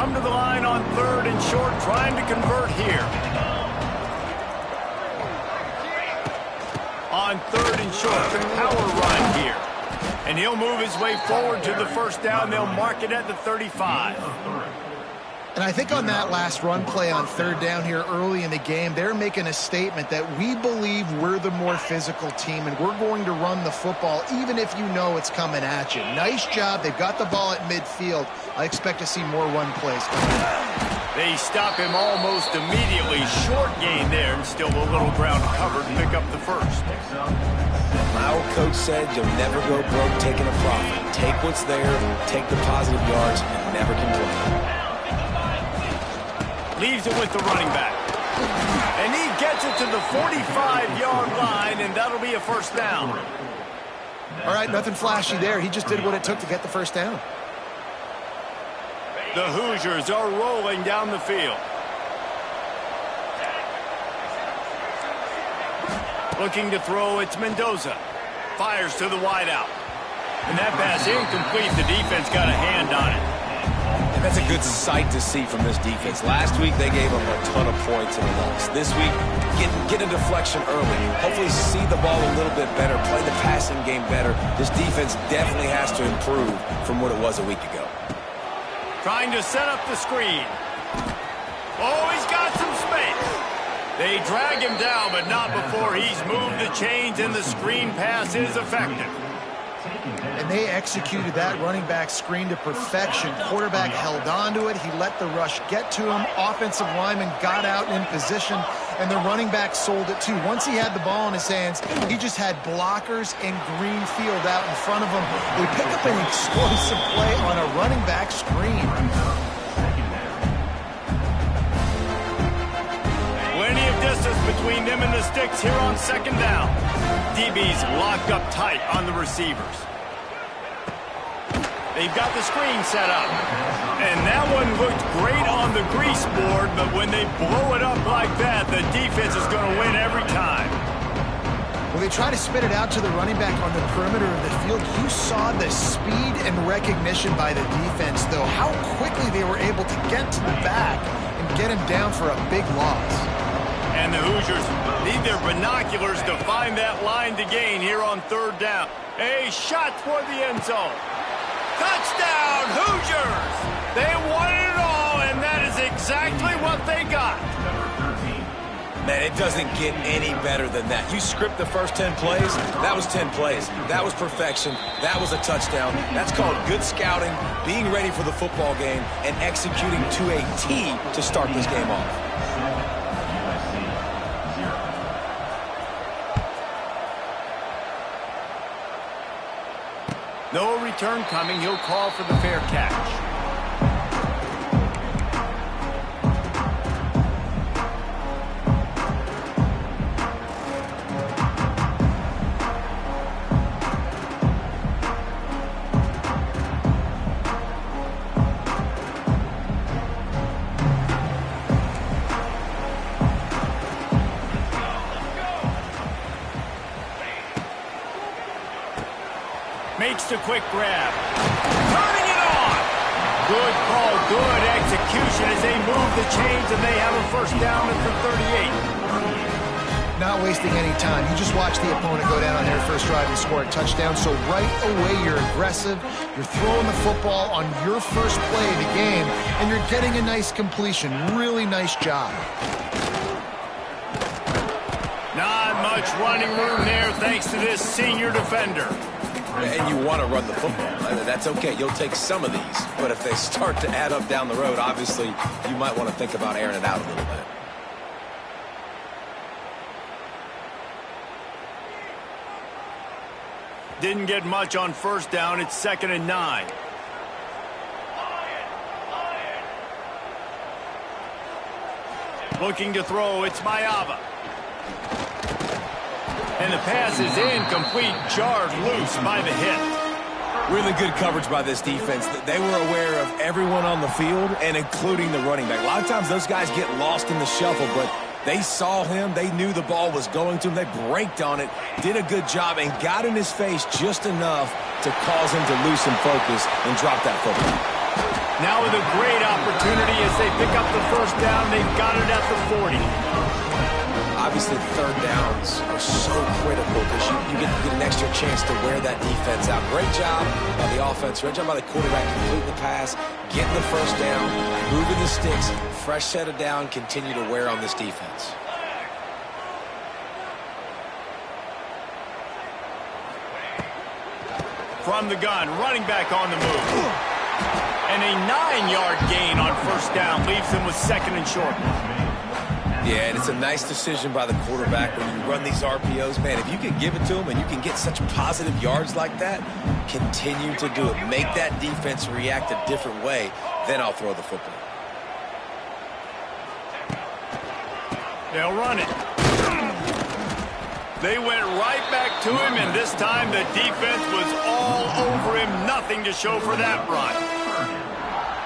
come to the line on 3rd and short, trying to convert here. On 3rd and short, the power run here. And he'll move his way forward to the first down. They'll mark it at the 35. And I think on that last run play on 3rd down here early in the game, they're making a statement that we believe we're the more physical team and we're going to run the football even if you know it's coming at you. Nice job. They've got the ball at midfield. I expect to see more run plays coming. They stop him almost immediately. Short gain there, and still a little ground covered. Pick up the first. Our coach said you'll never go broke taking a profit. Take what's there, take the positive yards, and never complain. Leaves it with the running back. And he gets it to the 45-yard line, and that'll be a first down. All right, nothing flashy there. He just did what it took to get the first down. The Hoosiers are rolling down the field. Looking to throw, it's Mendoza. Fires to the wideout. And that pass incomplete. The defense got a hand on it. And that's a good sight to see from this defense. Last week, they gave them a ton of points in a loss. This week, get a deflection early. Hopefully see the ball a little bit better, play the passing game better. This defense definitely has to improve from what it was a week ago. Trying to set up the screen. Oh, he's got some space. They drag him down, but not before he's moved the chains, and the screen pass is effective. And they executed that running back screen to perfection. Quarterback held on to it. He let the rush get to him. Offensive lineman got out in position, and the running back sold it too. Once he had the ball in his hands, he just had blockers and green field out in front of him. They pick up an explosive play on a running back screen. Plenty of distance between them and the sticks here on 2nd down. DB's locked up tight on the receivers. They've got the screen set up. And that one looked great on the grease board, but when they blow it up like that, the defense is going to win every time. Well, they try to spit it out to the running back on the perimeter of the field. You saw the speed and recognition by the defense, though, how quickly they were able to get to the back and get him down for a big loss. And the Hoosiers need their binoculars to find that line to gain here on 3rd down. A shot toward the end zone. Touchdown, Hoosiers! They won it all, and that is exactly what they got. Man, it doesn't get any better than that. You script the first 10 plays, that was 10 plays. That was perfection. That was a touchdown. That's called good scouting, being ready for the football game, and executing to a T to start this game off. No return coming. He'll call for the fair catch. Makes the quick grab. Turning it on. Good call, good execution as they move the chains, and they have a first down at the 38. Not wasting any time. You just watch the opponent go down on their first drive and score a touchdown. So right away, you're aggressive. You're throwing the football on your first play of the game, and you're getting a nice completion. Really nice job. Not much running room there thanks to this senior defender. And you want to run the football. That's okay. You'll take some of these. But if they start to add up down the road, obviously, you might want to think about airing it out a little bit. Didn't get much on first down. It's 2nd and 9. Looking to throw. It's Mayava. And the pass is incomplete, jarred loose by the hit. Really good coverage by this defense. They were aware of everyone on the field, and including the running back. A lot of times those guys get lost in the shuffle, but they saw him. They knew the ball was going to him. They braked on it, did a good job, and got in his face just enough to cause him to lose some focus and drop that football. Now with a great opportunity as they pick up the first down. They've got it at the 40. Obviously, third downs are so critical because you get an extra chance to wear that defense out. Great job by the offense. Great job by the quarterback completing the pass, getting the first down, moving the sticks, fresh set of down, continue to wear on this defense. From the gun, running back on the move. And a 9-yard gain on first down leaves them with second and short. Yeah, and it's a nice decision by the quarterback when you run these RPOs. Man, if you can give it to them and you can get such positive yards like that, continue to do it. Make that defense react a different way, then I'll throw the football. They'll run it. They went right back to him, and this time the defense was all over him. Nothing to show for that run.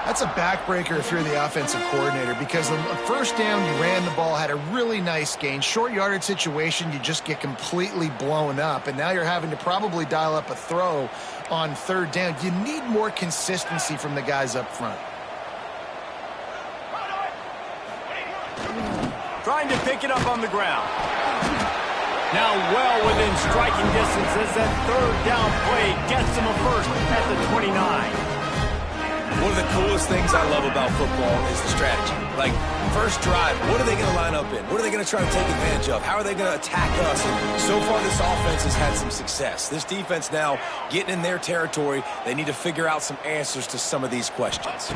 That's a backbreaker if you're the offensive coordinator, because the first down you ran the ball, had a really nice gain. Short yardage situation, you just get completely blown up, and now you're having to probably dial up a throw on third down. You need more consistency from the guys up front. Trying to pick it up on the ground. Now well within striking distance as that third down play gets them a first at the 29. One of the coolest things I love about football is the strategy. Like, first drive, what are they going to line up in? What are they going to try to take advantage of? How are they going to attack us? And so far, this offense has had some success. This defense now getting in their territory. They need to figure out some answers to some of these questions.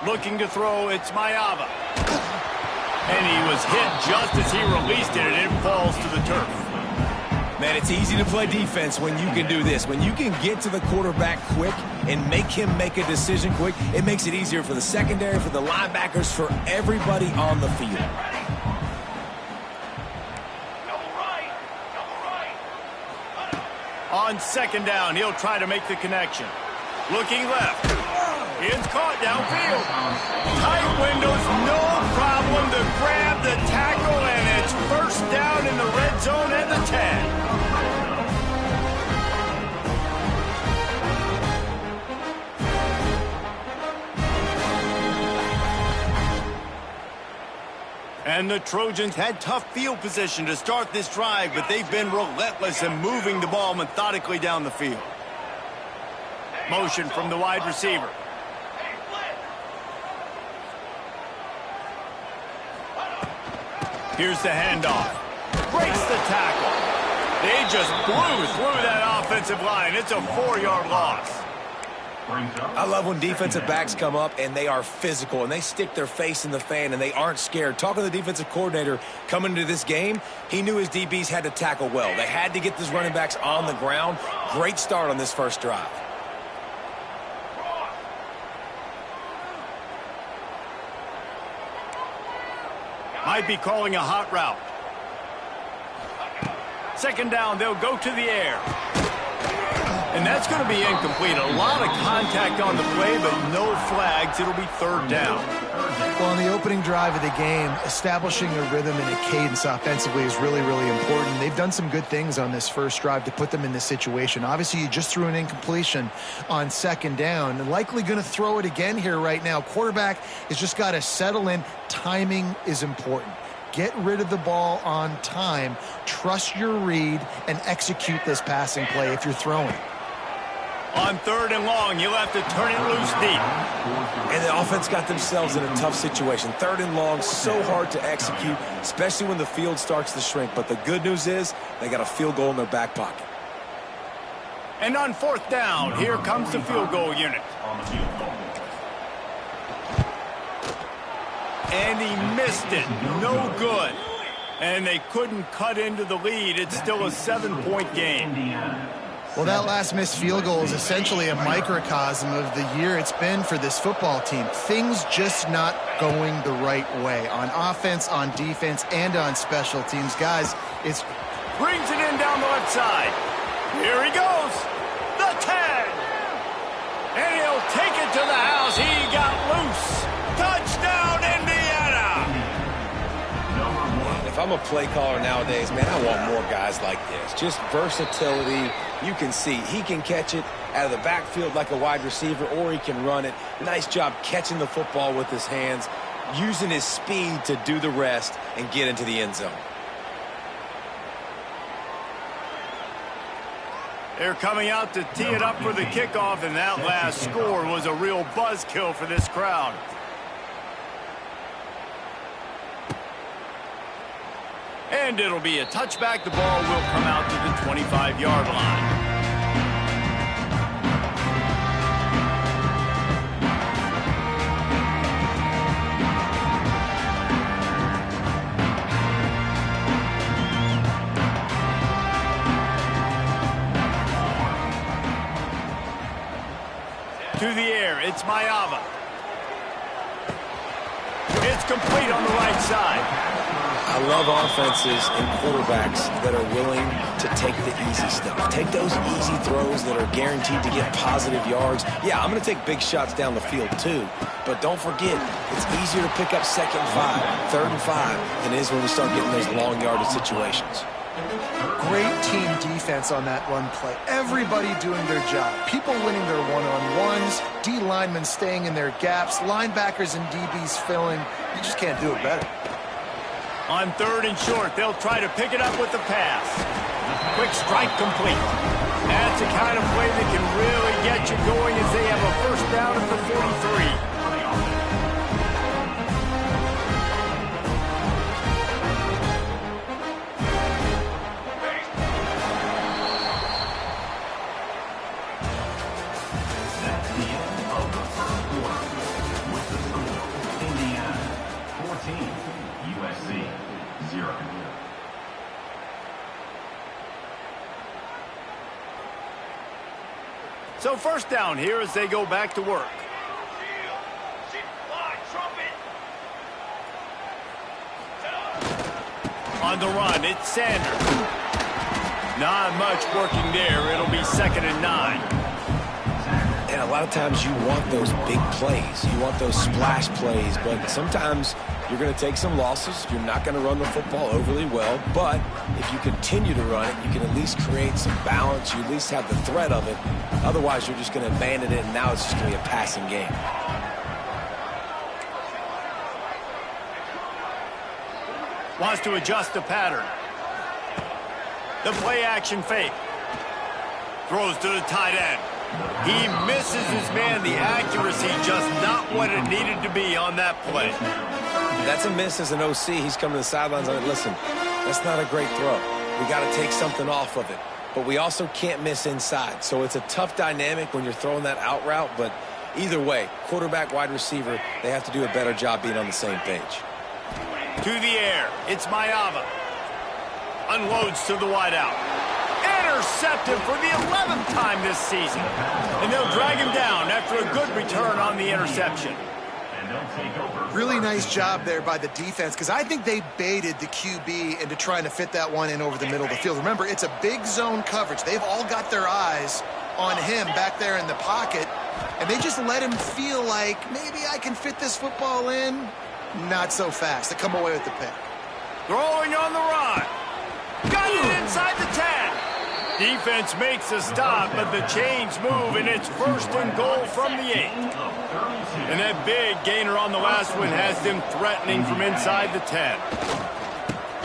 Looking to throw, it's Mayava. And he was hit just as he released it, and it falls to the turf. Man, it's easy to play defense when you can do this. When you can get to the quarterback quick and make him make a decision quick, it makes it easier for the secondary, for the linebackers, for everybody on the field. On second down, he'll try to make the connection. Looking left. It's caught downfield. Tight windows, no problem to grab the tackle, and it's first down in the red zone at the 10. And the Trojans had tough field position to start this drive, but they've been relentless in moving the ball methodically down the field. Motion from the wide receiver. Here's the handoff. Breaks the tackle. They just blew through that offensive line. It's a 4-yard loss. I love when defensive backs come up and they are physical and they stick their face in the fan and they aren't scared. Talking to the defensive coordinator coming into this game, he knew his DBs had to tackle well. They had to get these running backs on the ground. Great start on this first drive. Might be calling a hot route. Second down, they'll go to the air. And that's going to be incomplete. A lot of contact on the play, but no flags. It'll be third down. Well, on the opening drive of the game, establishing a rhythm and a cadence offensively is really, really important. They've done some good things on this first drive to put them in this situation. Obviously, you just threw an incompletion on second down, and likely going to throw it again here right now. Quarterback has just got to settle in. Timing is important. Get rid of the ball on time. Trust your read and execute this passing play if you're throwing. On third and long, you'll have to turn it loose deep. And the offense got themselves in a tough situation. Third and long, so hard to execute, especially when the field starts to shrink. But the good news is they got a field goal in their back pocket. And on fourth down, here comes the field goal unit. And he missed it. No good. And they couldn't cut into the lead. It's still a 7-point game. Well, that last missed field goal is essentially a microcosm of the year it's been for this football team. Things just not going the right way on offense, on defense, and on special teams. Guys, it's... Brings it in down the left side. Here he goes. The 10. And he'll take it to the house. He got loose. Touchdown, Indiana. If I'm a play caller nowadays, man, I want more guys like this. Just versatility. You can see he can catch it out of the backfield like a wide receiver, or he can run it. Nice job catching the football with his hands, using his speed to do the rest and get into the end zone. They're coming out to tee it up for the kickoff, and that last score was a real buzzkill for this crowd. And it'll be a touchback. The ball will come out to the 25-yard line. To the air, it's Mayava. It's complete on the right side. I love offenses and quarterbacks that are willing to take the easy stuff. Take those easy throws that are guaranteed to get positive yards. Yeah, I'm going to take big shots down the field too, but don't forget, it's easier to pick up 2nd and 5, 3rd and 5 than it is when we start getting those long yardage situations. Great team defense on that run play. Everybody doing their job. People winning their one-on-ones, D linemen staying in their gaps, linebackers and DBs filling. You just can't do it better. On 3rd and short, they'll try to pick it up with the pass. Quick strike complete. That's the kind of play that can really get you going as they have a first down at the 43. So first down here as they go back to work. On the run, it's Sanders. Not much working there. It'll be 2nd and 9. And a lot of times you want those big plays. You want those splash plays, but sometimes you're going to take some losses. You're not going to run the football overly well, but if you continue to run it, you can at least create some balance. You at least have the threat of it. Otherwise, you're just going to abandon it, and now it's just going to be a passing game. Wants to adjust the pattern. The play action fake. Throws to the tight end. He misses his man. The accuracy just not what it needed to be on that play. That's a miss as an OC. He's coming to the sidelines on it. Listen, that's not a great throw. We got to take something off of it. But we also can't miss inside. So it's a tough dynamic when you're throwing that out route. But either way, quarterback, wide receiver, they have to do a better job being on the same page. To the air, it's Mayava. Unloads to the wideout. Intercepted for the 11th time this season. And they'll drag him down after a good return on the interception. Really nice job there by the defense, because I think they baited the QB into trying to fit that one in over the middle of the field. Remember, it's a big zone coverage. They've all got their eyes on him back there in the pocket, and they just let him feel like maybe I can fit this football in. Not so fast. They come away with the pick. Throwing on the run. Got it inside the 10. Defense makes a stop, but the chains move, and it's 1st and goal from the 8. And that big gainer on the last one has them threatening from inside the 10.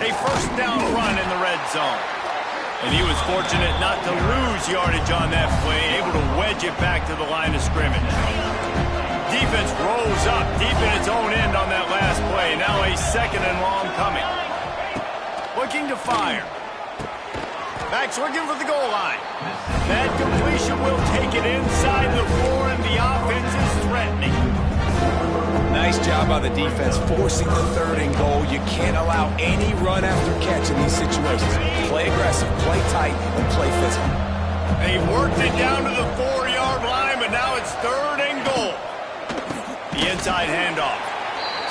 A first down run in the red zone. And he was fortunate not to lose yardage on that play, able to wedge it back to the line of scrimmage. Defense rolls up deep in its own end on that last play. Now a 2nd and long coming. Looking to fire. Backs looking for the goal line. That completion will take it inside the 4, and the offense is threatening. Nice job by the defense forcing the 3rd and goal. You can't allow any run after catch in these situations. Play aggressive, play tight, and play physical. They worked it down to the 4-yard line, but now it's 3rd and goal. The inside handoff.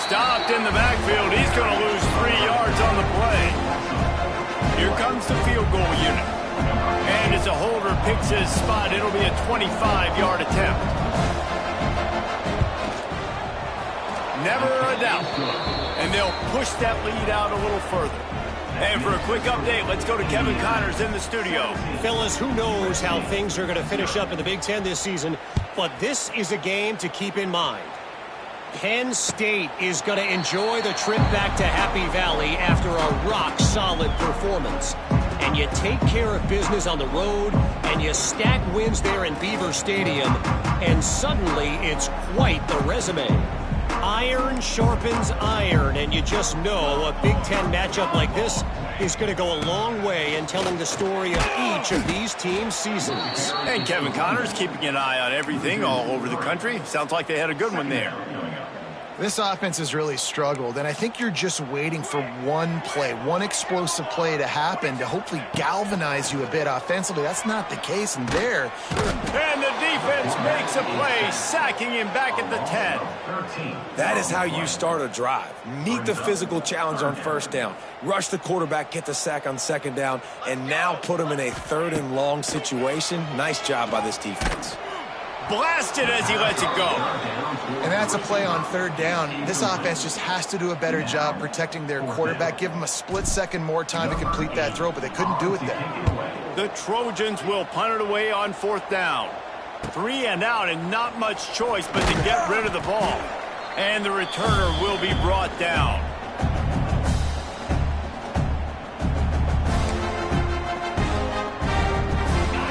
Stopped in the backfield. He's going to lose 3 yards on the play. Here comes the field goal unit. And as a holder picks his spot, it'll be a 25-yard attempt. Never a doubt. and they'll push that lead out a little further. And for a quick update, let's go to Kevin Connors in the studio. Fellas, who knows how things are going to finish up in the Big Ten this season, but this is a game to keep in mind. Penn State is going to enjoy the trip back to Happy Valley after a rock-solid performance. And you take care of business on the road, and you stack wins there in Beaver Stadium, and suddenly it's quite the resume. Iron sharpens iron, and you just know a Big Ten matchup like this is going to go a long way in telling the story of each of these teams' seasons. And Kevin Connors keeping an eye on everything all over the country. Sounds like they had a good one there. This offense has really struggled, and I think you're just waiting for one play, one explosive play to happen to hopefully galvanize you a bit offensively. That's not the case, and there. And the defense makes a play, sacking him back at the 10. That is how you start a drive. Meet the physical challenge on first down. Rush the quarterback, get the sack on second down, and now put him in a 3rd and long situation. Nice job by this defense. Blasted as he lets it go. And that's a play on 3rd down. This offense just has to do a better job protecting their quarterback. Give them a split second more time to complete that throw, but they couldn't do it there. The Trojans will punt it away on 4th down. 3 and out and not much choice but to get rid of the ball. And the returner will be brought down.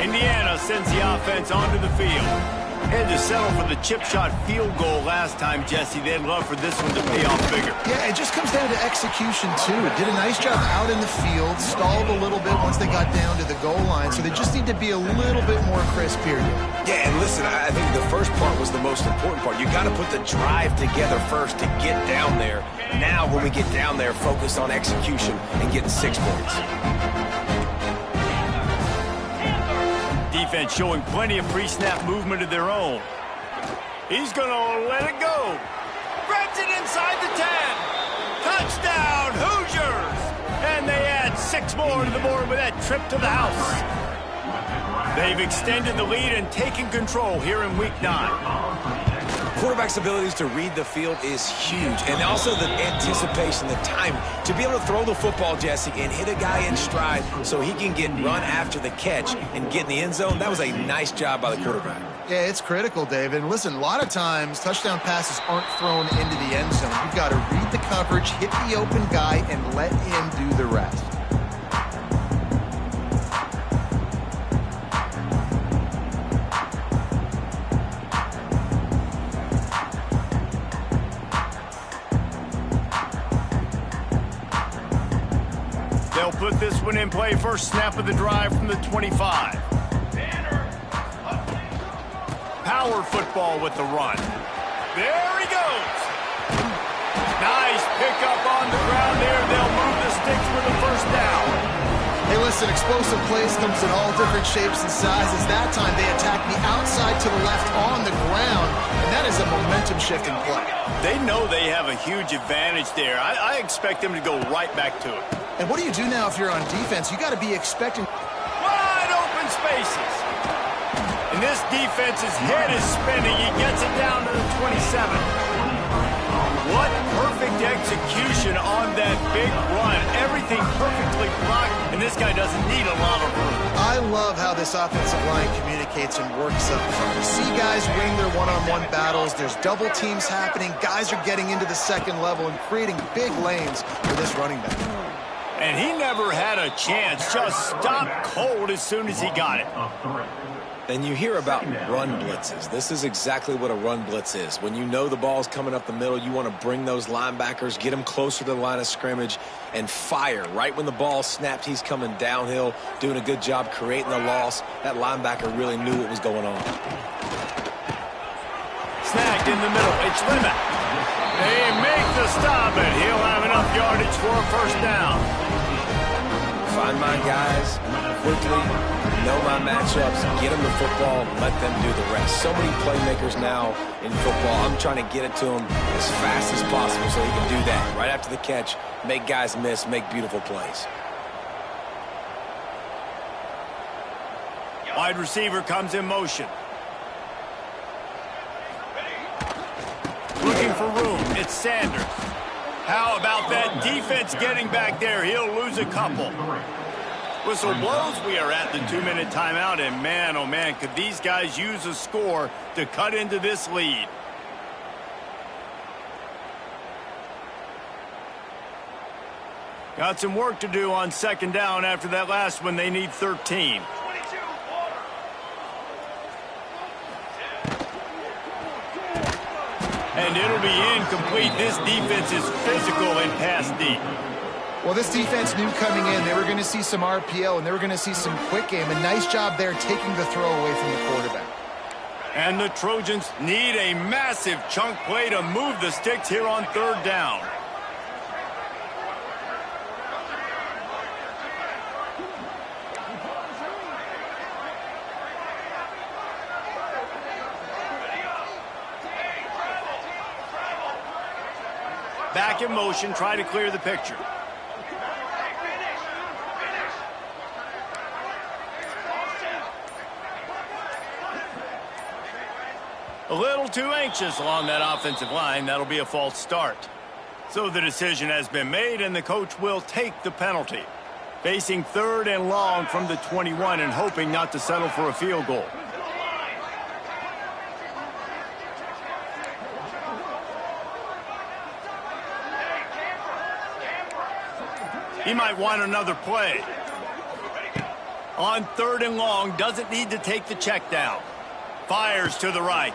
Indiana sends the offense onto the field. Had to settle for the chip shot field goal last time, Jesse. They'd love for this one to pay off bigger. Yeah, it just comes down to execution, too. It did a nice job out in the field, stalled a little bit once they got down to the goal line, so they just need to be a little bit more crisp here. Yeah, and listen, I think the first part was the most important part. You got to put the drive together first to get down there. Now, when we get down there, focus on execution and getting 6 points. Defense showing plenty of pre-snap movement of their own. He's going to let it go. Grabs it inside the 10. Touchdown, Hoosiers! And they add 6 more to the board with that trip to the house. They've extended the lead and taken control here in Week 9. Quarterback's abilities to read the field is huge, and also the anticipation, the time to be able to throw the football, Jesse, and hit a guy in stride so he can get run after the catch and get in the end zone. That was a nice job by the quarterback. Yeah, it's critical, David. And listen, a lot of times touchdown passes aren't thrown into the end zone. You've got to read the coverage, hit the open guy, and let him do the rest. They'll put this one in play. First snap of the drive from the 25. Power football with the run. There he goes. Nice pickup on the ground there. They'll move the sticks for the first down. Hey, listen, explosive plays comes in all different shapes and sizes. That time they attack the outside to the left on the ground, and that is a momentum-shifting play. They know they have a huge advantage there. I expect them to go right back to it. And what do you do now if you're on defense? You got to be expecting Wide open spaces. And this defense's head is spinning. He gets it down to the 27. What perfect execution on that big run. Everything perfectly blocked, and this guy doesn't need a lot of room. I love how this offensive line communicates and works up front. You see guys win their one-on-one battles. There's double teams happening. Guys are getting into the second level and creating big lanes for this running back. And he never had a chance. Just stopped cold as soon as he got it. And you hear about run blitzes. This is exactly what a run blitz is. When you know the ball's coming up the middle, you want to bring those linebackers, get them closer to the line of scrimmage, and fire. Right when the ball snapped, he's coming downhill, doing a good job creating the loss. That linebacker really knew what was going on. Snagged in the middle. It's Limit. They make the stop, and he'll have enough yardage for a first down. Find my guys quickly, know my matchups, get them the football, let them do the rest. So many playmakers now in football. I'm trying to get it to them as fast as possible so he can do that. Right after the catch, make guys miss, make beautiful plays. Wide receiver comes in motion. Looking for room. It's Sanders. How about that defense getting back there? He'll lose a couple. Whistle blows. We are at the 2-minute timeout, and man, oh man, could these guys use a score to cut into this lead. Got some work to do on second down after that last one. They need 13. And it'll be incomplete. This defense is physical and pass deep. Well, this defense knew coming in they were going to see some RPO and they were going to see some quick game. A nice job there taking the throw away from the quarterback. And the Trojans need a massive chunk play to move the sticks here on third down. Back in motion, try to clear the picture. A little too anxious along that offensive line. That'll be a false start. So the decision has been made, and the coach will take the penalty. Facing third and long from the 21 and hoping not to settle for a field goal. He might want another play. On third and long, doesn't need to take the check down. Fires to the right.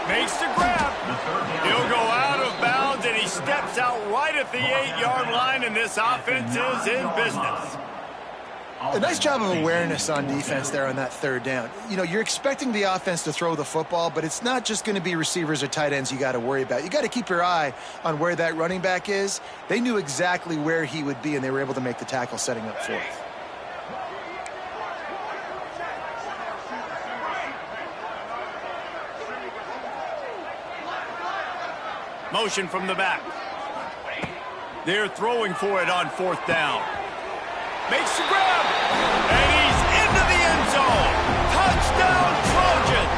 Makes the grab. He'll go out of bounds, and he steps out right at the 8-yard line, and this offense is in business. A nice job of awareness on defense there on that third down. You know, you're expecting the offense to throw the football, but it's not just going to be receivers or tight ends you got to worry about. You got to keep your eye on where that running back is. They knew exactly where he would be, and they were able to make the tackle setting up fourth. Motion from the back. They're throwing for it on fourth down. Makes the grab, and he's into the end zone. Touchdown, Trojans!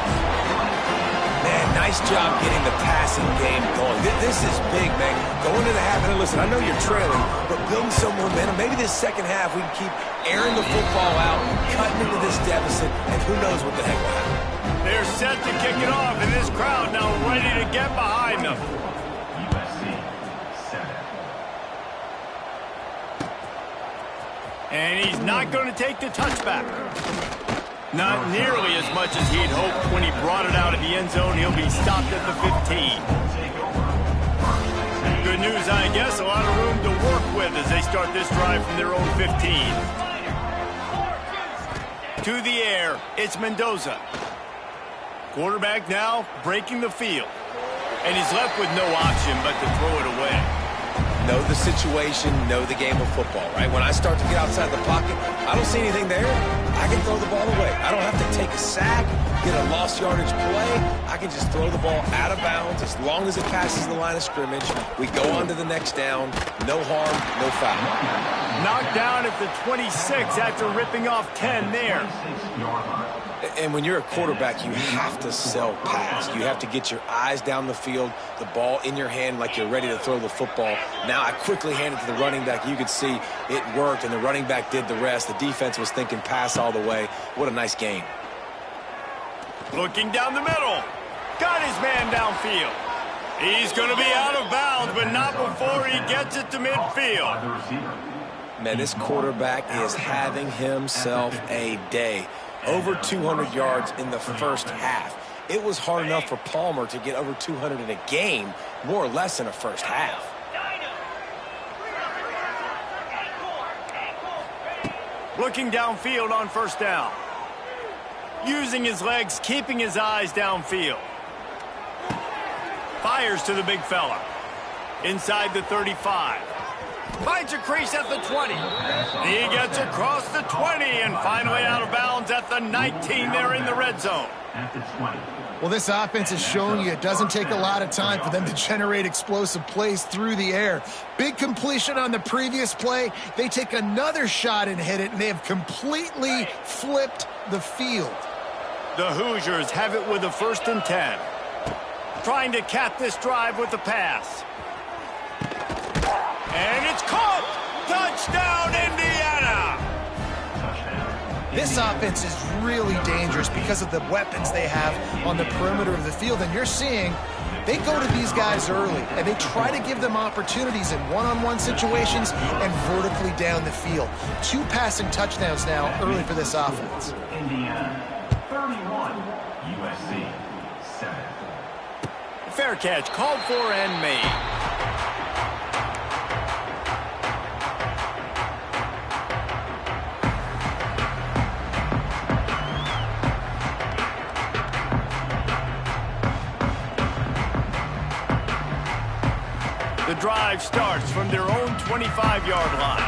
Man, nice job getting the passing game going. This is big, man. Going into the half, and listen, I know you're trailing, but building some momentum. Maybe this second half we can keep airing the football out, cutting into this deficit, and who knows what the heck will happen. They're set to kick it off, and this crowd now ready to get behind them. And he's not going to take the touchback. Not nearly as much as he'd hoped when he brought it out of the end zone. He'll be stopped at the 15. Good news, I guess. A lot of room to work with as they start this drive from their own 15. To the air, it's Mendoza. Quarterback now breaking the field. And he's left with no option but to throw it away. Know the situation, know the game of football, right? When I start to get outside the pocket, I don't see anything there. I can throw the ball away. I don't have to take a sack, get a lost yardage play. I can just throw the ball out of bounds as long as it passes the line of scrimmage. We go on to the next down. No harm, no foul. Knocked down at the 26 after ripping off 10 there. And when you're a quarterback, you have to sell pass. You have to get your eyes down the field, the ball in your hand like you're ready to throw the football. Now I quickly hand it to the running back. You could see it worked, and the running back did the rest. The defense was thinking pass all the way. What a nice game. Looking down the middle. Got his man downfield. He's going to be out of bounds, but not before he gets it to midfield. Man, this quarterback is having himself a day. Over 200 yards in the first half. It was hard enough for Palmer to get over 200 in a game, more or less in a first half. Looking downfield on first down. Using his legs, keeping his eyes downfield. Fires to the big fella. Inside the 35. Finds a crease at the 20. He gets across the 20 and finally out of bounds at the 19 there in the red zone. Well, this offense is showing you it doesn't take a lot of time for them to generate explosive plays through the air. Big completion on the previous play. They take another shot and hit it, and they have completely flipped the field. The Hoosiers have it with a 1st and 10. Trying to cap this drive with the pass. And it's caught! Touchdown, Indiana! This offense is really dangerous because of the weapons they have on the perimeter of the field. And you're seeing they go to these guys early, and they try to give them opportunities in one-on-one situations and vertically down the field. 2 passing touchdowns now early for this offense. Indiana 31, USC 7. Fair catch, called for and made. The drive starts from their own 25-yard line.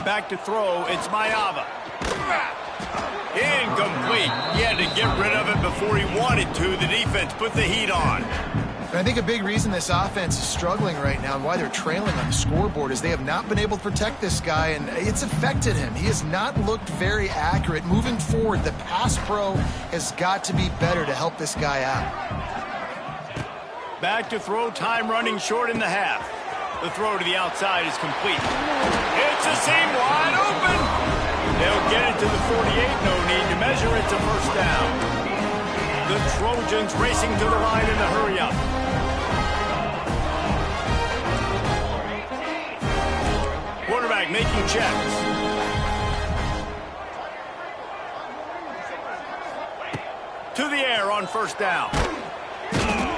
Back to throw, it's Mayava. Incomplete. He had to get rid of it before he wanted to. The defense put the heat on. And I think a big reason this offense is struggling right now and why they're trailing on the scoreboard is they have not been able to protect this guy, and it's affected him. He has not looked very accurate. Moving forward, the pass pro has got to be better to help this guy out. Back to throw, time running short in the half. The throw to the outside is complete. It's a seam wide open. They'll get it to the 48, no need to measure. It's a first down. The Trojans racing to the line in the hurry-up. Quarterback making checks. To the air on first down.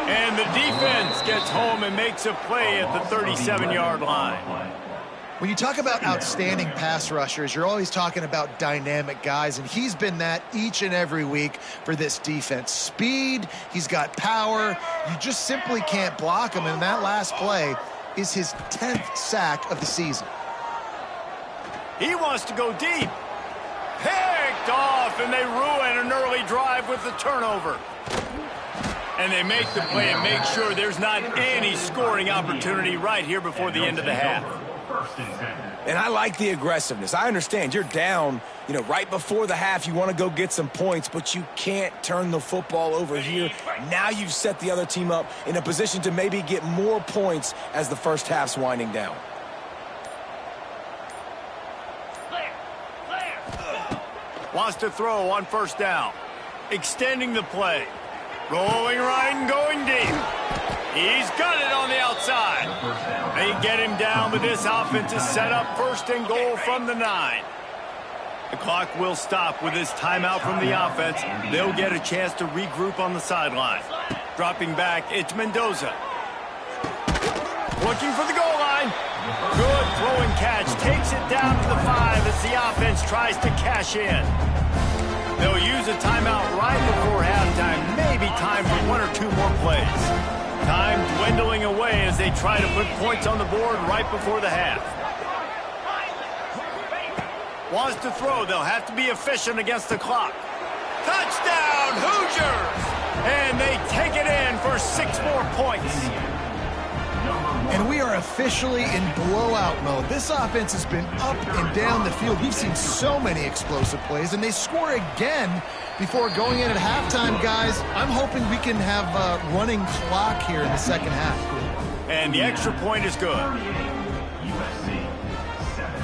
And the defense gets home and makes a play at the 37-yard line. When you talk about outstanding pass rushers, you're always talking about dynamic guys, and he's been that each and every week for this defense. Speed, he's got power. You just simply can't block him, and that last play is his 10th sack of the season. He wants to go deep. Picked off, and they ruin an early drive with the turnover. And they make the play and make sure there's not any scoring opportunity right here before the end of the half. And I like the aggressiveness. I understand you're down, right before the half. You want to go get some points, but you can't turn the football over here. Now you've set the other team up in a position to maybe get more points as the first half's winding down. Wants to throw on first down. Extending the play. Rolling right and going deep. He's got it on the outside. They get him down, but this offense is set up first and goal from the 9. The clock will stop with this timeout from the offense. They'll get a chance to regroup on the sideline. Dropping back, it's Mendoza. Looking for the goal line. Good throwing catch. Takes it down to the 5 as the offense tries to cash in. They'll use a timeout right before halftime. Maybe time for 1 or 2 more plays. Time dwindling away as they try to put points on the board right before the half. Wants to throw. They'll have to be efficient against the clock. Touchdown, Hoosiers! And they take it in for 6 more points. And we are officially in blowout mode. This offense has been up and down the field. We've seen so many explosive plays, and they score again before going in at halftime, guys. I'm hoping we can have a running clock here in the second half. And the extra point is good. USC 7.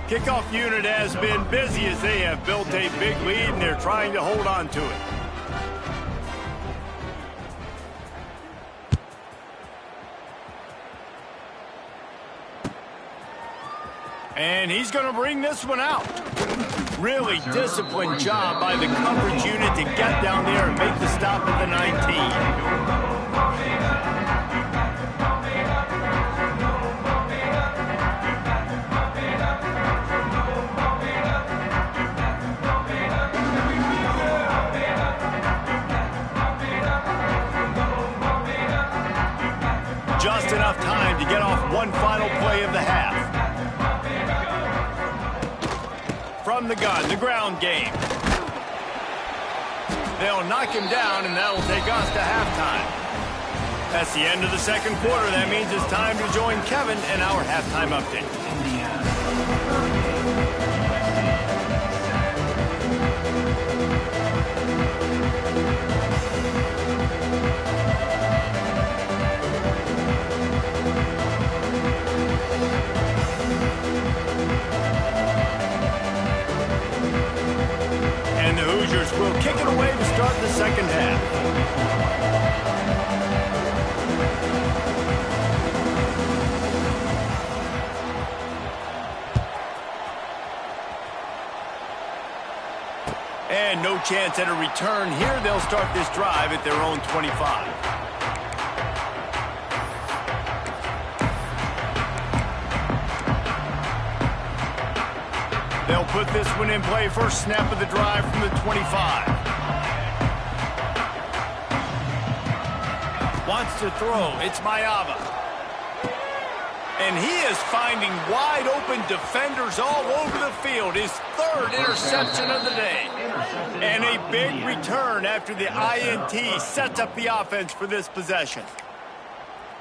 Kickoff unit has been busy as they have built a big lead, and they're trying to hold on to it. And he's going to bring this one out. Really disciplined job by the coverage unit to get down there and make the stop at the 19. Just enough time to get off one final play of the half. From the gun, the ground game. They'll knock him down, and that'll take us to halftime. That's the end of the second quarter. That means it's time to join Kevin in our halftime update. Indiana. will kick it away to start the second half. And no chance at a return here. They'll start this drive at their own 25. They'll put this one in play. First snap of the drive from the 25. Wants to throw. It's Mayava. And he is finding wide open defenders all over the field. His third interception of the day. And a big return after the INT sets up the offense for this possession.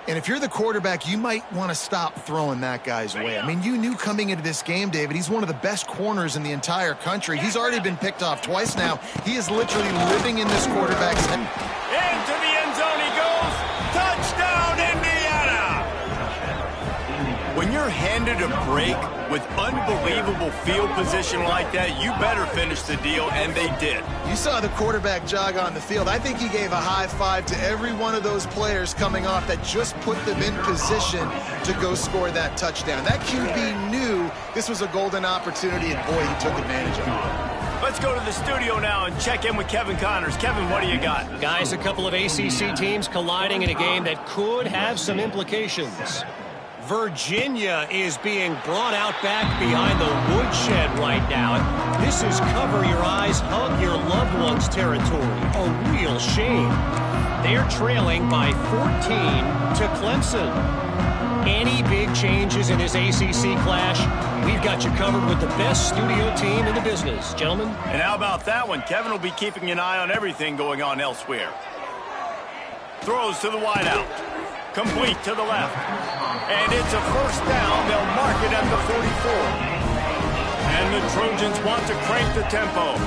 And if you're the quarterback, you might want to stop throwing that guy's way. I mean, you knew coming into this game, David, he's one of the best corners in the entire country. He's already been picked off twice now. He is literally living in this quarterback's head. Into the end zone he goes. Touchdown, Indiana! When you're handed a break with unbelievable field position like that, you better finish the deal, and they did. You saw the quarterback jog on the field. I think he gave a high five to every one of those players coming off that just put them in position to go score that touchdown. That QB knew this was a golden opportunity, and boy, he took advantage of it. Let's go to the studio now and check in with Kevin Connors. Kevin, what do you got? Guys, a couple of ACC teams colliding in a game that could have some implications. Virginia is being brought out back behind the woodshed right now. This is cover your eyes, hug your loved ones territory. A real shame. They're trailing by 14 to Clemson. Any big changes in this ACC clash, we've got you covered with the best studio team in the business. Gentlemen? And how about that one? Kevin will be keeping an eye on everything going on elsewhere. Throws to the wideout. Complete to the left. And it's a first down. They'll mark it at the 44. And the Trojans want to crank the tempo.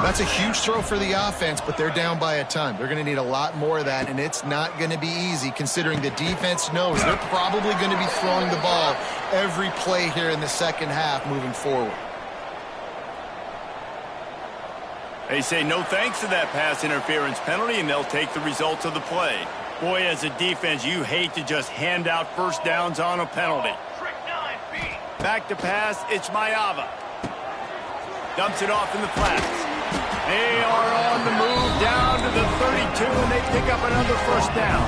That's a huge throw for the offense, but they're down by a ton. They're going to need a lot more of that, and it's not going to be easy considering the defense knows they're probably going to be throwing the ball every play here in the second half moving forward. They say no thanks to that pass interference penalty, and they'll take the results of the play. Boy, as a defense, you hate to just hand out first downs on a penalty. Back to pass, it's Mayava. Dumps it off in the flats. They are on the move down to the 32, and they pick up another first down.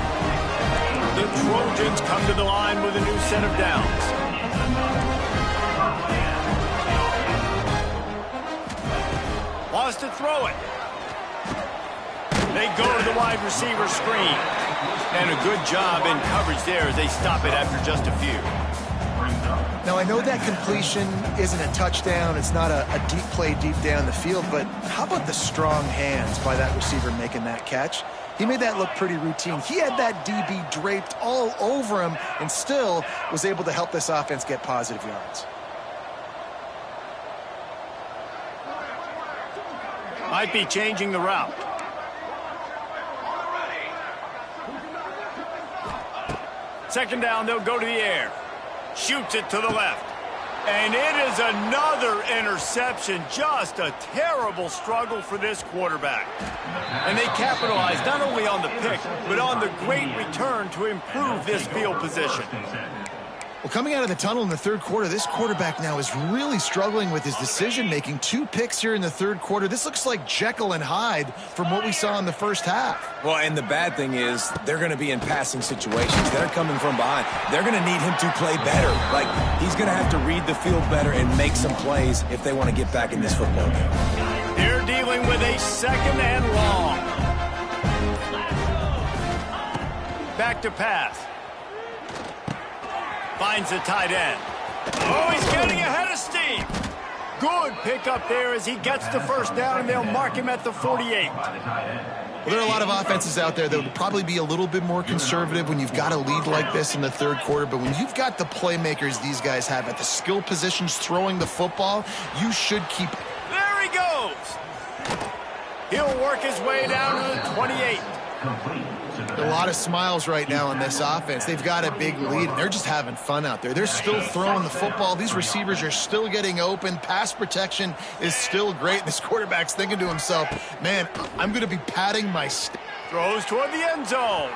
The Trojans come to the line with a new set of downs. Wants to throw it. They go to the wide receiver screen. And a good job in coverage there as they stop it after just a few. Now, I know that completion isn't a touchdown. It's not a deep play deep down the field, but how about the strong hands by that receiver making that catch? He made that look pretty routine. He had that DB draped all over him and still was able to help this offense get positive yards. Might be changing the route. Second down, they'll go to the air. Shoots it to the left. And it is another interception. Just a terrible struggle for this quarterback. And they capitalize not only on the pick, but on the great return to improve this field position. Well, coming out of the tunnel in the third quarter, this quarterback now is really struggling with his decision-making. 2 picks here in the third quarter. This looks like Jekyll and Hyde from what we saw in the first half. Well, and the bad thing is they're going to be in passing situations. They're coming from behind. They're going to need him to play better. Like, he's going to have to read the field better and make some plays if they want to get back in this football game. They're dealing with a second and long. Back to pass. Finds the tight end. Oh, he's getting ahead of steam. Good pickup there as he gets the first down, and they'll mark him at the 48. Well, there are a lot of offenses out there that would probably be a little bit more conservative when you've got a lead like this in the third quarter. But when you've got the playmakers these guys have at the skill positions throwing the football, you should keep. There he goes. He'll work his way down to the 28. Complete to the A lot of smiles right now on this offense. They've got a big lead, and they're just having fun out there. They're still throwing the football. These receivers are still getting open. Pass protection is still great. This quarterback's thinking to himself, man, I'm going to be patting my Throws toward the end zone.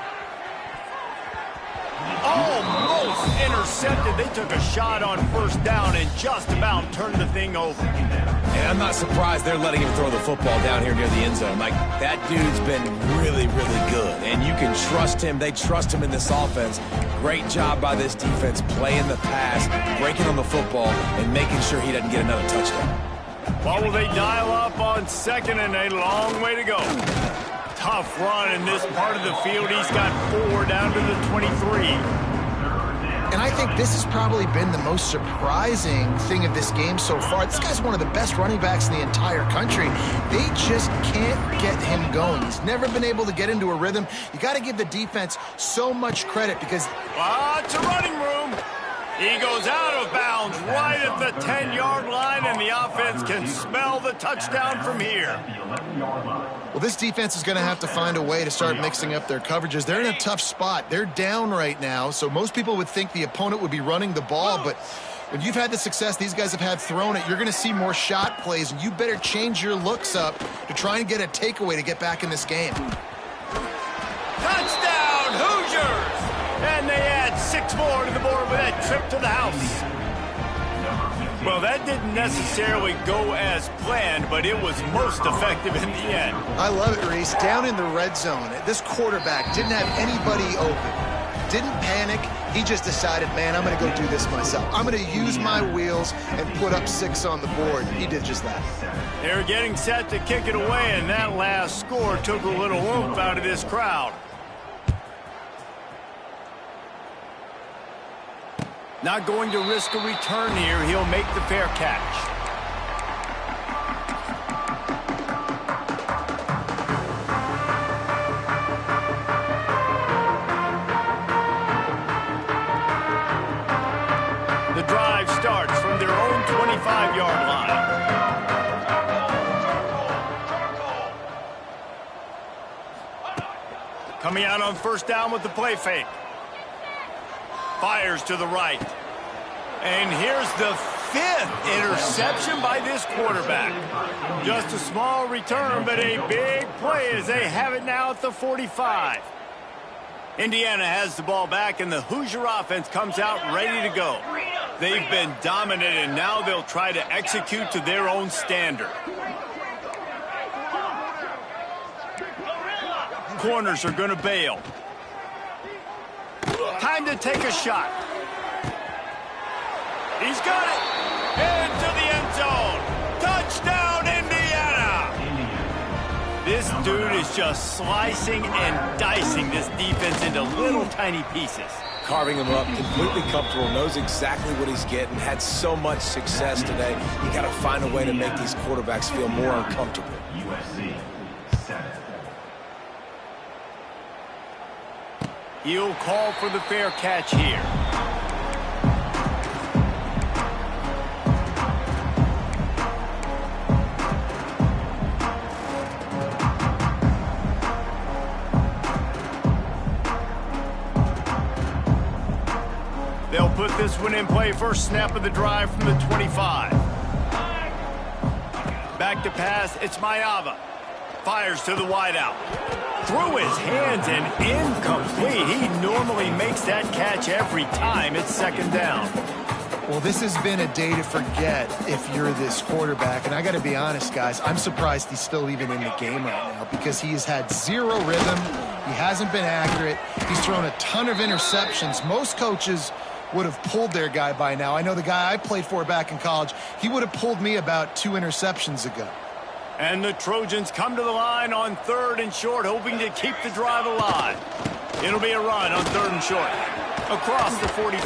Almost intercepted. They took a shot on first down and just about turned the thing over. And I'm not surprised they're letting him throw the football down here near the end zone. Like, that dude's been really, really good. And you can trust him. They trust him in this offense. Great job by this defense playing the pass, breaking on the football, and making sure he doesn't get another touchdown. What will they dial up on second and a long way to go? Tough run in this part of the field. He's got 4 down to the 23. And I think this has probably been the most surprising thing of this game so far. This guy's one of the best running backs in the entire country. They just can't get him going. He's never been able to get into a rhythm. You got to give the defense so much credit because... Lots of running room. He goes out of bounds right at the 10-yard line, and the offense can smell the touchdown from here. Well, this defense is going to have to find a way to start mixing up their coverages. They're in a tough spot. They're down right now, so most people would think the opponent would be running the ball, but when you've had the success these guys have had throwing it, you're going to see more shot plays, and you better change your looks up to try and get a takeaway to get back in this game. Touchdown, Hoosiers! And they add 6 more to the board with that trip to the house. Well, that didn't necessarily go as planned, but it was most effective in the end. I love it, Reese. Down in the red zone, this quarterback didn't have anybody open. Didn't panic. He just decided, man, I'm going to go do this myself. I'm going to use my wheels and put up 6 on the board. He did just that. They're getting set to kick it away, and that last score took a little oomph out of this crowd. Not going to risk a return here. He'll make the fair catch. The drive starts from their own 25-yard line. Coming out on first down with the play fake. Fires to the right. And here's the 5th interception by this quarterback. Just a small return, but a big play as they have it now at the 45. Indiana has the ball back, and the Hoosier offense comes out ready to go. They've been dominant, and now they'll try to execute to their own standard. Corners are going to bail. Time to take a shot. He's got it. Into the end zone. Touchdown, Indiana. This dude is just slicing and dicing this defense into little tiny pieces. Carving him up, completely comfortable, knows exactly what he's getting, had so much success today. You got to find a way to make these quarterbacks feel more uncomfortable. USC 7. He'll call for the fair catch here. They'll put this one in play. First snap of the drive from the 25. Back to pass. It's Mayava. Fires to the wideout. Through his hands and incomplete. He normally makes that catch every time. It's second down. Well, this has been a day to forget if you're this quarterback. And I got to be honest, guys, I'm surprised he's still even in the game right now because he has had 0 rhythm. He hasn't been accurate. He's thrown a ton of interceptions. Most coaches would have pulled their guy by now. I know the guy I played for back in college, he would have pulled me about 2 interceptions ago. And the Trojans come to the line on 3rd and short, hoping to keep the drive alive. It'll be a run on 3rd and short. Across the 45.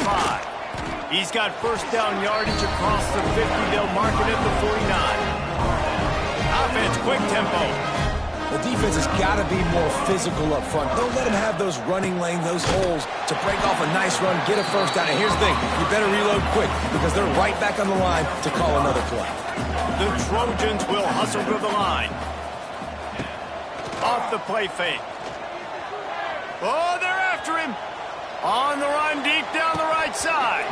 He's got first down yardage across the 50. They'll mark it at the 49. Offense, quick tempo. The defense has got to be more physical up front. Don't let them have those running lanes, those holes to break off a nice run, get a first down. And here's the thing, you better reload quick because they're right back on the line to call another play. The Trojans will hustle to the line. Off the play fake. Oh, they're after him. On the run, deep down the right side.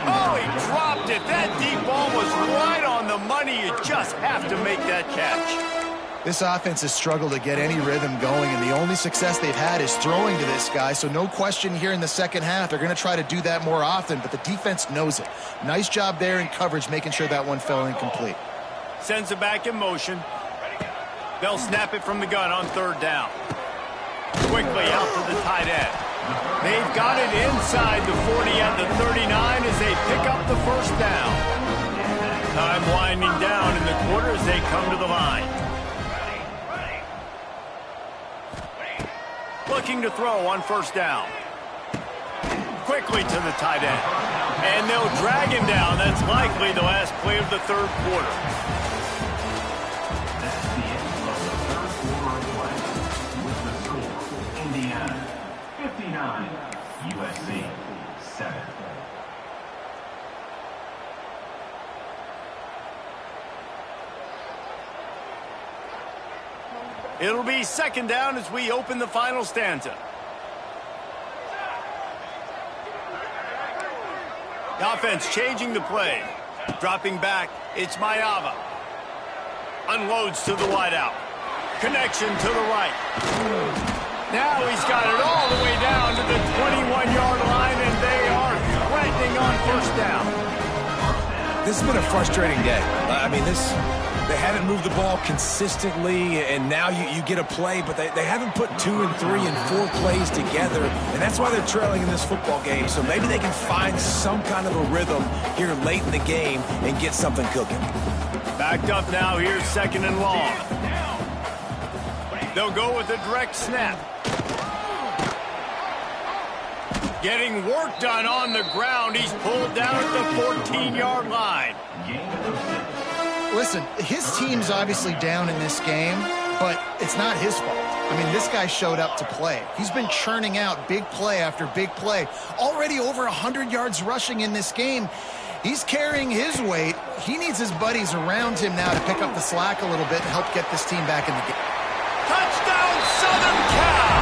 Oh, he dropped it. That deep ball was right on the money. You just have to make that catch. This offense has struggled to get any rhythm going, and the only success they've had is throwing to this guy, so no question here in the second half. They're going to try to do that more often, but the defense knows it. Nice job there in coverage, making sure that one fell incomplete. Sends it back in motion. They'll snap it from the gun on third down. Quickly out to the tight end. They've got it inside the 40 at the 39 as they pick up the first down. Time winding down in the quarter as they come to the line. Looking to throw on first down. Quickly to the tight end. And they'll drag him down. That's likely the last play of the third quarter. That's the end of the third quarter of play. With the score, Indiana 59, USC 7. It'll be second down as we open the final stanza. The offense changing the play. Dropping back, it's Mayava. Unloads to the wideout. Connection to the right. Now he's got it all the way down to the 21-yard line, and they are threatening on first down. This has been a frustrating day. They haven't moved the ball consistently, and now you get a play, but they haven't put 2 and 3 and 4 plays together, and that's why they're trailing in this football game. So maybe they can find some kind of a rhythm here late in the game and get something cooking. Backed up now, here's second and long. They'll go with a direct snap. Getting work done on the ground. He's pulled down at the 14-yard line. Listen, his team's obviously down in this game, but it's not his fault. I mean, this guy showed up to play. He's been churning out big play after big play. Already over 100 yards rushing in this game. He's carrying his weight. He needs his buddies around him now to pick up the slack a little bit and help get this team back in the game. Touchdown, Southern Cal!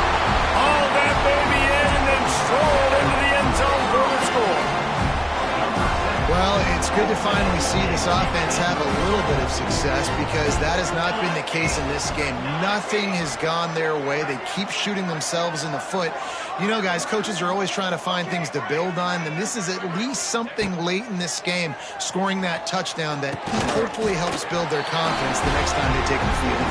All that baby in and then strolled into the end zone for the score. Well, it's good to finally see this offense have a little bit of success because that has not been the case in this game. Nothing has gone their way. They keep shooting themselves in the foot. You know, guys, coaches are always trying to find things to build on, and this is at least something late in this game, scoring that touchdown that hopefully helps build their confidence the next time they take the field.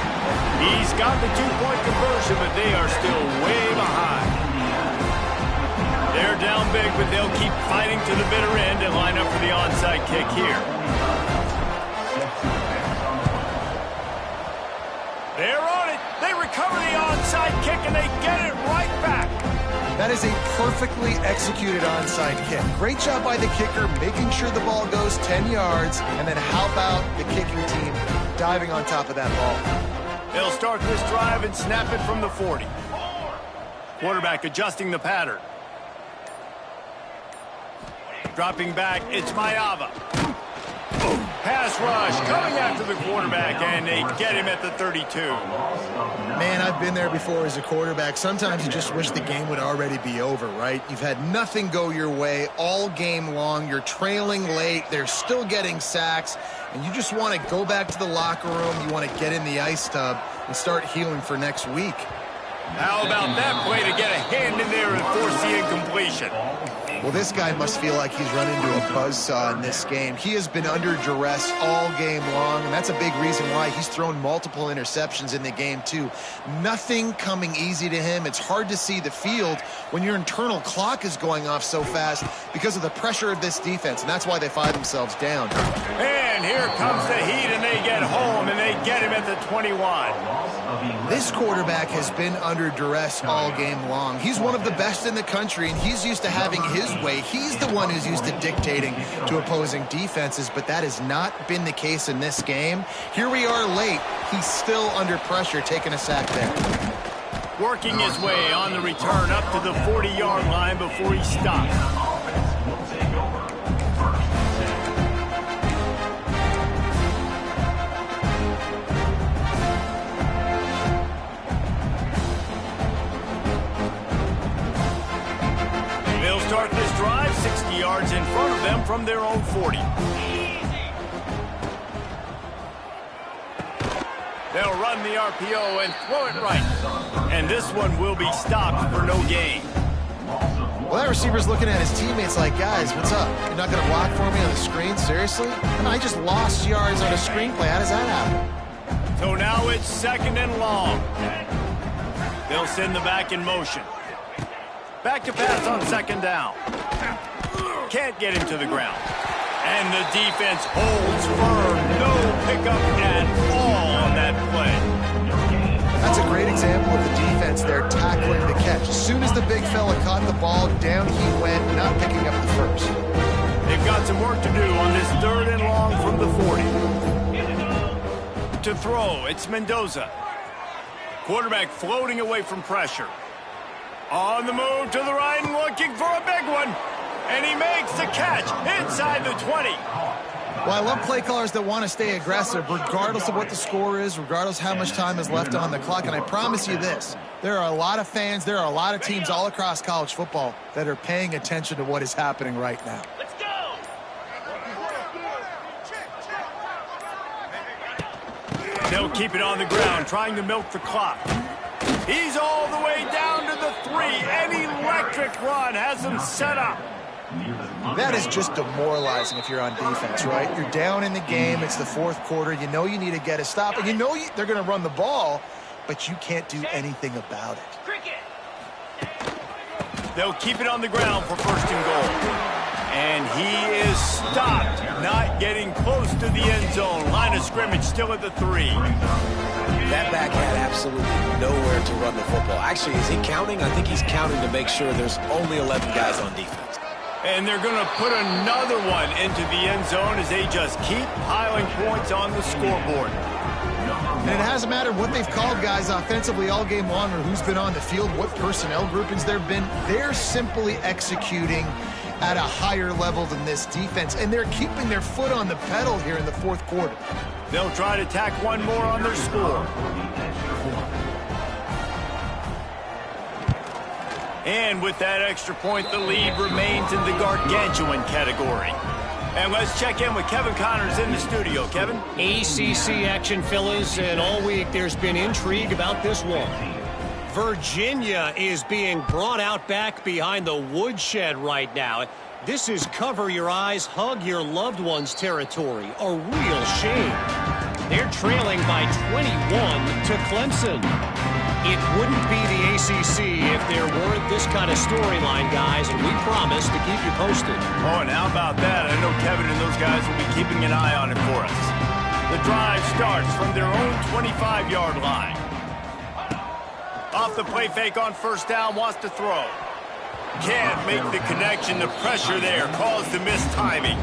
He's got the two-point conversion, but they are still way behind. They're down big, but they'll keep fighting to the bitter end and line up for the onside kick here. They're on it. They recover the onside kick, and they get it right back. That is a perfectly executed onside kick. Great job by the kicker, making sure the ball goes 10 yards, and then how about the kicking team diving on top of that ball? They'll start this drive and snap it from the 40. Quarterback adjusting the pattern. Dropping back, it's Mayava. Pass rush coming after the quarterback, and they get him at the 32. Man, I've been there before as a quarterback. Sometimes you just wish the game would already be over, right? You've had nothing go your way all game long. You're trailing late. They're still getting sacks, and you just want to go back to the locker room. You want to get in the ice tub and start healing for next week. How about that play to get a hand in there and force the incompletion? Well, this guy must feel like he's run into a buzzsaw in this game. He has been under duress all game long, and that's a big reason why he's thrown multiple interceptions in the game, too. Nothing coming easy to him. It's hard to see the field when your internal clock is going off so fast because of the pressure of this defense, and that's why they find themselves down. And here comes the heat, and they get home, and they get him at the 21. This quarterback has been under duress all game long. He's one of the best in the country, and he's used to having his way. He's the one who's used to dictating to opposing defenses, but that has not been the case in this game. Here we are late. He's still under pressure, taking a sack there. Working his way on the return up to the 40-yard line before he stops. start this drive 60 yards in front of them from their own 40. They'll run the RPO and throw it right. And this one will be stopped for no gain. Well, that receiver's looking at his teammates like, guys, what's up? You're not going to block for me on the screen? Seriously? I just lost yards on a screenplay. How does that happen? So now it's 2nd and long. They'll send the back in motion. Back to pass on 2nd down. Can't get him to the ground. And the defense holds firm. No pickup at all on that play. That's a great example of the defense there tackling the catch. As soon as the big fella caught the ball, down he went, not picking up the first. They've got some work to do on this 3rd and long from the 40. To throw, it's Mendoza. Quarterback floating away from pressure. On the move to the right and looking for a big one. And he makes the catch inside the 20. Well, I love play callers that want to stay aggressive regardless of what the score is, regardless how much time is left on the clock. And I promise you this, there are a lot of fans, there are a lot of teams all across college football that are paying attention to what is happening right now. Let's go! They'll keep it on the ground, trying to milk the clock. He's all the way down to the 3. An electric run has him set up. That is just demoralizing if you're on defense, right? You're down in the game. It's the 4th quarter. You know you need to get a stop. And you know they're going to run the ball, but you can't do anything about it. They'll keep it on the ground for 1st and goal. And he is stopped, not getting close to the end zone. Line of scrimmage still at the 3. That back had absolutely nowhere to run the football. Actually, is he counting? I think he's counting to make sure there's only 11 guys on defense. And they're going to put another one into the end zone as they just keep piling points on the scoreboard. And it hasn't mattered what they've called guys offensively all game long or who's been on the field, what personnel groupings there have been. They're simply executing at a higher level than this defense, and they're keeping their foot on the pedal here in the 4th quarter. They'll try to tack one more on their score. And with that extra point, the lead remains in the gargantuan category. And let's check in with Kevin Connors in the studio. Kevin? ACC action, fellas, and all week there's been intrigue about this one. Virginia is being brought out back behind the woodshed right now. This is cover your eyes, hug your loved ones territory. A real shame. They're trailing by 21 to Clemson. It wouldn't be the ACC if there weren't this kind of storyline, guys, and we promise to keep you posted. Oh, and how about that? I know Kevin and those guys will be keeping an eye on it for us. The drive starts from their own 25-yard line. Off the play fake on 1st down, wants to throw. Can't make the connection. The pressure there caused the missed timing.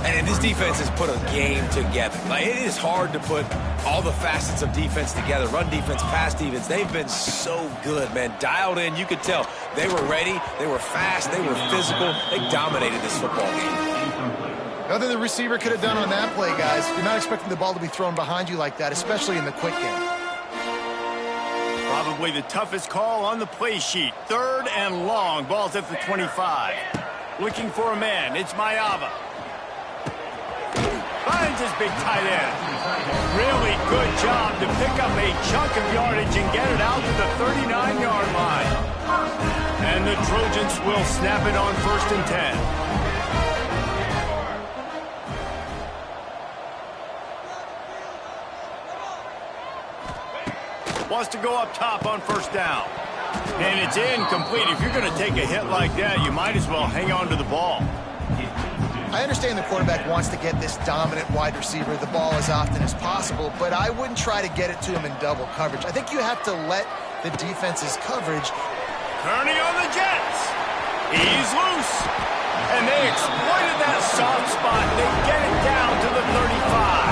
And this defense has put a game together. Like, it is hard to put all the facets of defense together. Run defense, pass defense. They've been so good, man. Dialed in. You could tell they were ready. They were fast. They were physical. They dominated this football game. Nothing the receiver could have done on that play, guys. You're not expecting the ball to be thrown behind you like that, especially in the quick game. Probably the toughest call on the play sheet. 3rd and long. Ball's at the 25. Looking for a man. It's Mayava. Finds his big tight end. Really good job to pick up a chunk of yardage and get it out to the 39-yard line. And the Trojans will snap it on 1st and 10. Wants to go up top on 1st down. And it's incomplete. If you're going to take a hit like that, you might as well hang on to the ball. I understand the quarterback wants to get this dominant wide receiver the ball as often as possible, but I wouldn't try to get it to him in double coverage. I think you have to let the defense's coverage. Turning on the Jets. He's loose. And they exploited that soft spot. They get it down to the 35.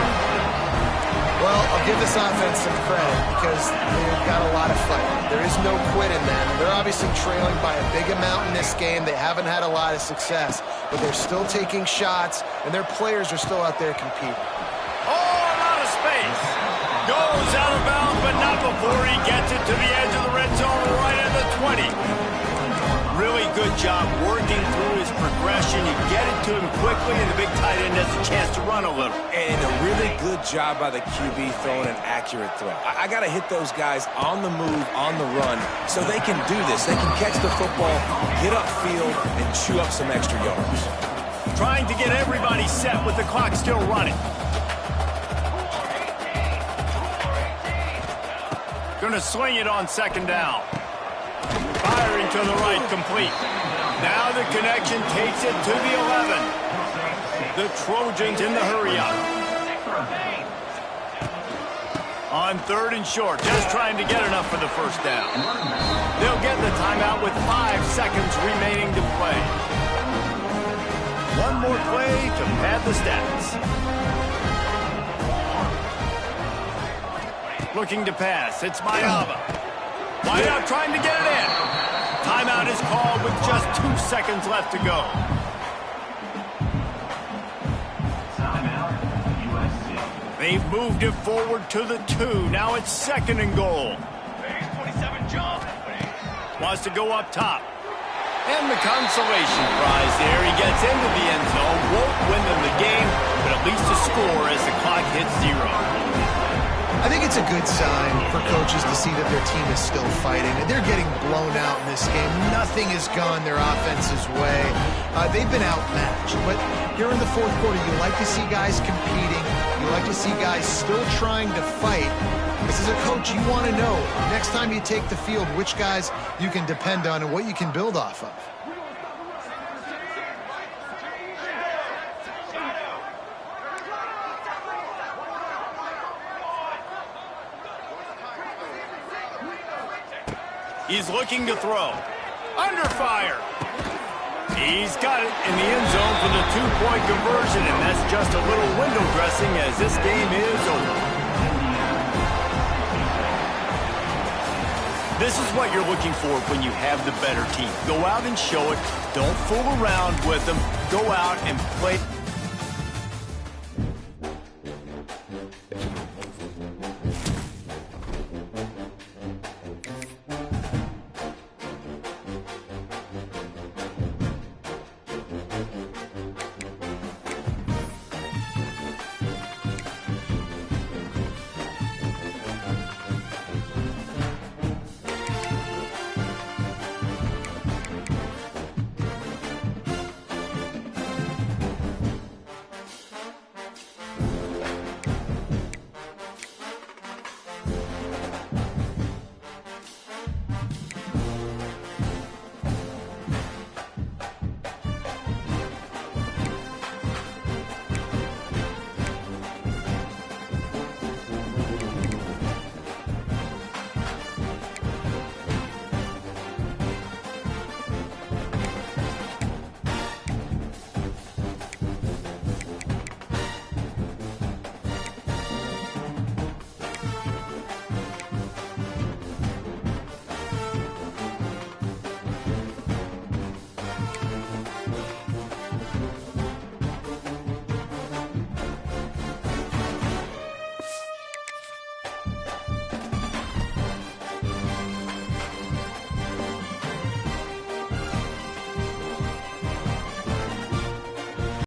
Well, I'll give this offense some credit because they've got a lot of fight. There is no quit in them. They're obviously trailing by a big amount in this game. They haven't had a lot of success, but they're still taking shots, and their players are still out there competing. Oh, a lot of space. Goes out of bounds, but not before he gets it to the edge of the red zone right at the 20. Really good job working quickly, and the big tight end has a chance to run a little. And a really good job by the QB throwing an accurate throw. I got to hit those guys on the move, on the run, so they can do this. They can catch the football, get upfield, and chew up some extra yards. Trying to get everybody set with the clock still running. Gonna swing it on second down. Firing to the right, complete. Now the connection takes it to the 11. The Trojans in the hurry-up. On third and short, just trying to get enough for the first down. They'll get the timeout with 5 seconds remaining to play. One more play to pad the stats. Looking to pass. It's Mayaba. Mayaba trying to get it in. Timeout is called with just 2 seconds left to go. Timeout, USC. They've moved it forward to the 2. Now it's second and goal. Wants to go up top. And the consolation prize there. He gets into the end zone. Won't win them the game, but at least a score as the clock hits 0. I think it's a good sign for coaches to see that their team is still fighting. They're getting blown out in this game. Nothing has gone their offense's way. They've been outmatched. But here in the fourth quarter, you like to see guys competing. You like to see guys still trying to fight. Because as a coach, you want to know, next time you take the field, which guys you can depend on and what you can build off of. He's looking to throw. Under fire. He's got it in the end zone for the 2-point conversion, and that's just a little window dressing as this game is over. This is what you're looking for when you have the better team. Go out and show it. Don't fool around with them. Go out and play.